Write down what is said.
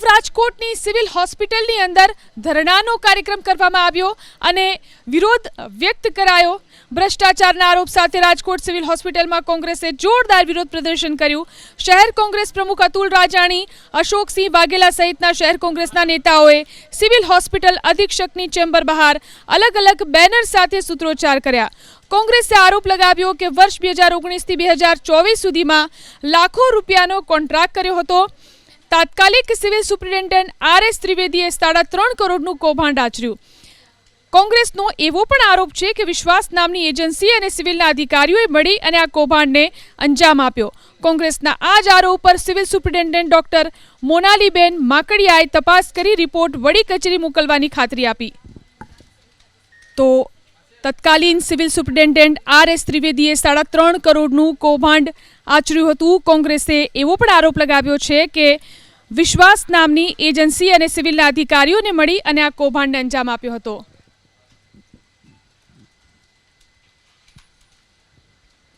અગાઉ રાજકોટની સિવિલ હોસ્પિટલની અંદર ધરણાનો કાર્યક્રમ કરવામાં આવ્યો અને વિરોધ વ્યક્ત કરાયો। ભ્રષ્ટાચારના આરોપ સાથે રાજકોટ સિવિલ હોસ્પિટલમાં કોંગ્રેસે જોરદાર વિરોધ પ્રદર્શન કર્યું। શહેર કોંગ્રેસ પ્રમુખ અતુલ રાજાણી, અશોકસિંહ વાઘેલા સહિતના શહેર કોંગ્રેસના નેતાઓએ સિવિલ હોસ્પિટલ અધિક્ષકની ચેમ્બર બહાર અલગ અલગ બેનર સાથે સૂત્રોચ્ચાર કર્યા। કોંગ્રેસે આરોપ લગાવ્યો કે વર્ષ 2019થી 2024 સુધીમાં લાખો રૂપિયાનો કોન્ટ્રાક્ટ કર્યો હતો। તાત્કાલિક સિવિલ સુપ્રિન્ટેન્ડન્ટ આર.એસ. ત્રિવેદીએ 3.5 કરોડનું કૌભાંડ આચર્યું। કોંગ્રેસનો એવો પણ આરોપ છે કે વિશ્વાસ નામની એજન્સી અને સિવિલના અધિકારીઓએ મળી અને આ કૌભાંડને અંજામ આપ્યો। કોંગ્રેસના આ જ આરોપ પર સિવિલ સુપ્રિન્ટેન્ડન્ટ ડોક્ટર મોનાલીબેન માકડિયાએ તપાસ કરી રિપોર્ટ વડી કચેરી મોકલવાની ખાતરી આપી। તો તત્કાલીન સિવિલ સુપ્રિન્ટેન્ડન્ટ આર.એસ. ત્રિવેદીએ 3.5 કરોડનું કૌભાંડ આચર્યું હતું। કોંગ્રેસે એવો પણ આરોપ લગાવ્યો છે કે વિશ્વાસ નામની એજન્સી અને સિવિલના અધિકારીઓને મળી અને આ કૌભાંડને અંજામ આપ્યો હતો।